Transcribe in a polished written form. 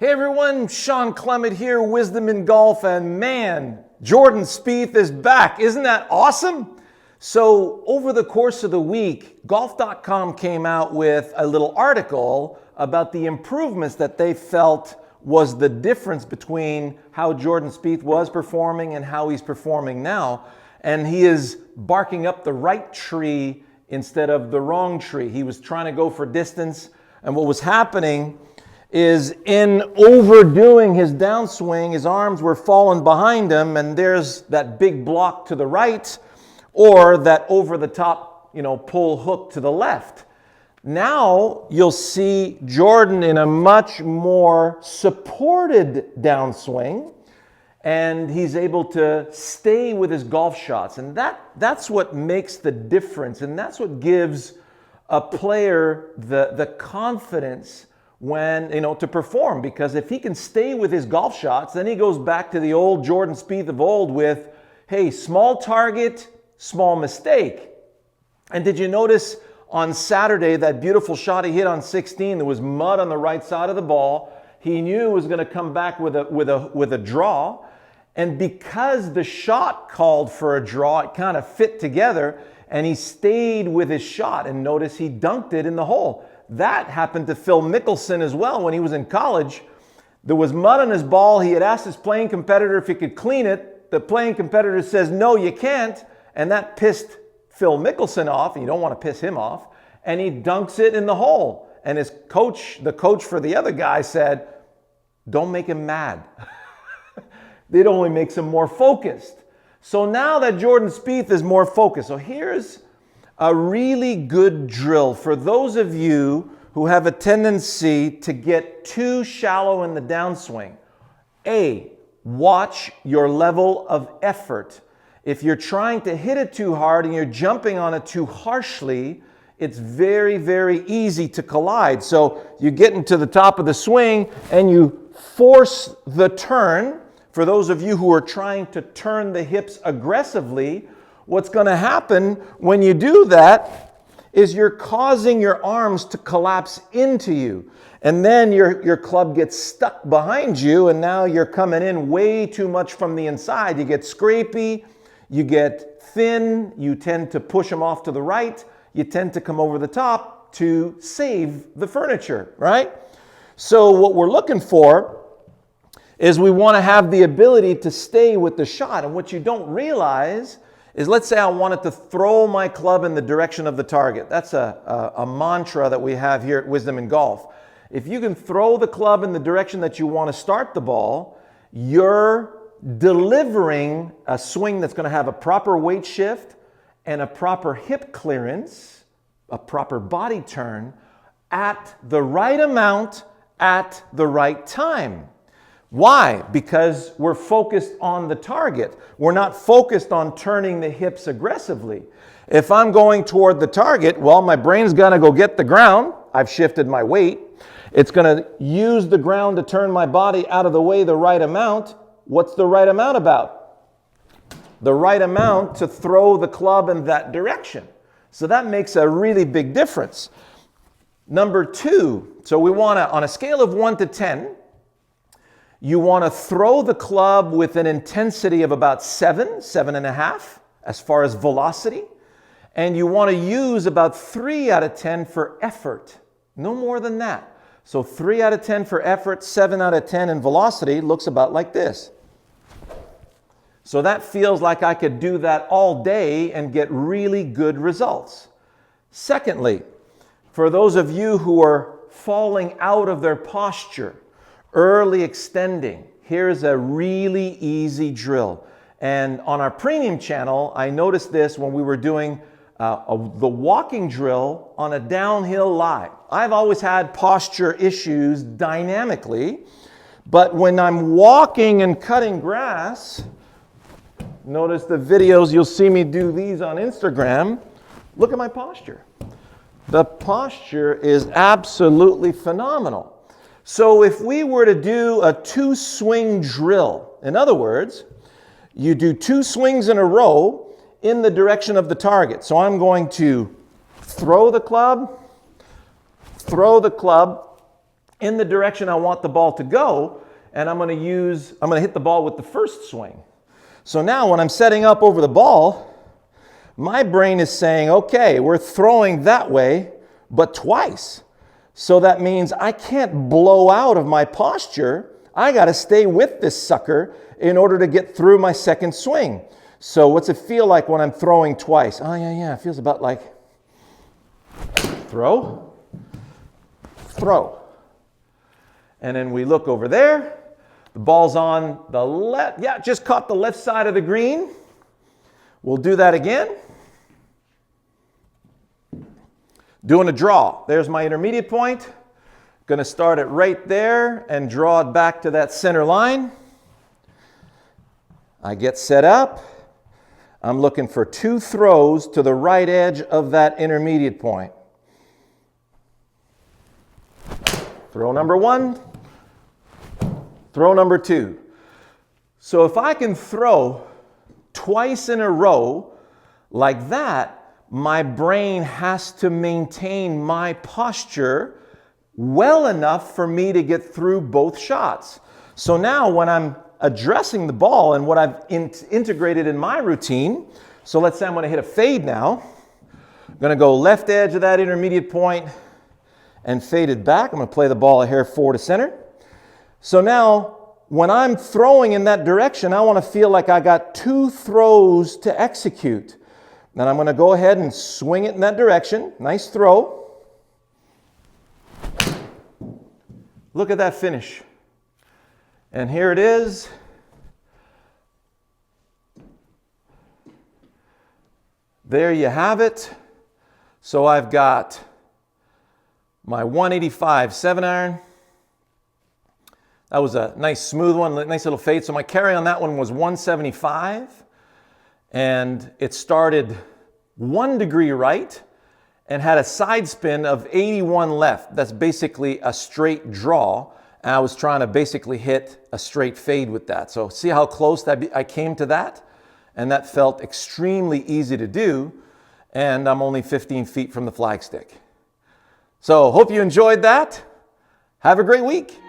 Hey everyone, Sean Clement here, Wisdom in Golf, and man, Jordan Spieth is back. Isn't that awesome? So over the course of the week, golf.com came out with a little article about the improvements that they felt was the difference between how Jordan Spieth was performing and how he's performing now. And he is barking up the right tree instead of the wrong tree. He was trying to go for distance, and what was happening is in overdoing his downswing, his arms were falling behind him, and there's that big block to the right or that over the top, pull hook to the left. Now you'll see Jordan in a much more supported downswing, and he's able to stay with his golf shots. And that's what makes the difference, and that's what gives a player the confidence when, to perform. Because if he can stay with his golf shots, then he goes back to the old Jordan Spieth of old with, hey, small target, small mistake. And did you notice on Saturday that beautiful shot he hit on 16? There was mud on the right side of the ball. He knew it was going to come back with a draw. And because the shot called for a draw, it kind of fit together, and he stayed with his shot. And notice he dunked it in the hole. That happened to Phil Mickelson as well when he was in college. There was mud on his ball. He had asked his playing competitor if he could clean it. The playing competitor says, no, you can't. And that pissed Phil Mickelson off. And you don't want to piss him off. And he dunks it in the hole. And his coach, the coach for the other guy, said, don't make him mad. It only makes him more focused. So now that Jordan Spieth is more focused. So here's a really good drill for those of you who have a tendency to get too shallow in the downswing. Watch your level of effort. If you're trying to hit it too hard and you're jumping on it too harshly, it's very, very easy to collide. So you get into the top of the swing and you force the turn. For those of you who are trying to turn the hips aggressively, what's going to happen when you do that is you're causing your arms to collapse into you. And then your club gets stuck behind you, and now you're coming in way too much from the inside. You get scrapey, you get thin, you tend to push them off to the right, you tend to come over the top to save the furniture, right? So what we're looking for is we want to have the ability to stay with the shot. And what you don't realize is, let's say I wanted to throw my club in the direction of the target. That's a mantra that we have here at Wisdom in Golf. If you can throw the club in the direction that you want to start the ball, you're delivering a swing that's going to have a proper weight shift and a proper hip clearance, a proper body turn at the right amount at the right time. Why? Because we're focused on the target. We're not focused on turning the hips aggressively. If I'm going toward the target, well, my brain's gonna go get the ground. I've shifted my weight. It's gonna use the ground to turn my body out of the way the right amount. What's the right amount about? The right amount to throw the club in that direction. So that makes a really big difference. Number two, so we wanna, on a scale of 1 to 10, you want to throw the club with an intensity of about 7.5 as far as velocity. And you want to use about 3 out of 10 for effort. No more than that. So 3 out of 10 for effort, 7 out of 10 in velocity looks about like this. So that feels like I could do that all day and get really good results. Secondly, for those of you who are falling out of their posture, early extending, here's a really easy drill. And on our premium channel, I noticed this when we were doing the walking drill on a downhill lie. I've always had posture issues dynamically, but when I'm walking and cutting grass, notice the videos, you'll see me do these on Instagram. Look at my posture. The posture is absolutely phenomenal. So if we were to do a 2-swing drill, in other words, you do 2 swings in a row in the direction of the target. So I'm going to throw the club in the direction I want the ball to go, and I'm going to hit the ball with the first swing. So now when I'm setting up over the ball, my brain is saying, okay, we're throwing that way, but twice. So that means I can't blow out of my posture. I got to stay with this sucker in order to get through my second swing. So what's it feel like when I'm throwing twice? Oh, yeah, it feels about like throw, throw. And then we look over there. The ball's on the left. Yeah, just caught the left side of the green. We'll do that again. Doing a draw. There's my intermediate point. Going to start it right there and draw it back to that center line. I get set up. I'm looking for 2 throws to the right edge of that intermediate point. Throw number 1. Throw number 2. So if I can throw twice in a row like that, my brain has to maintain my posture well enough for me to get through both shots. So now when I'm addressing the ball and what I've integrated in my routine, so let's say I'm going to hit a fade now. I'm going to go left edge of that intermediate point and fade it back. I'm going to play the ball a hair forward to center. So now when I'm throwing in that direction, I want to feel like I got 2 throws to execute. Then I'm going to go ahead and swing it in that direction. Nice throw. Look at that finish. And here it is. There you have it. So I've got my 185 7-iron. That was a nice smooth one, nice little fade. So my carry on that one was 175. And it started 1 degree right and had a side spin of 81 left. That's basically a straight draw. And I was trying to basically hit a straight fade with that. So see how close I came to that? And that felt extremely easy to do. And I'm only 15 feet from the flagstick. So hope you enjoyed that. Have a great week.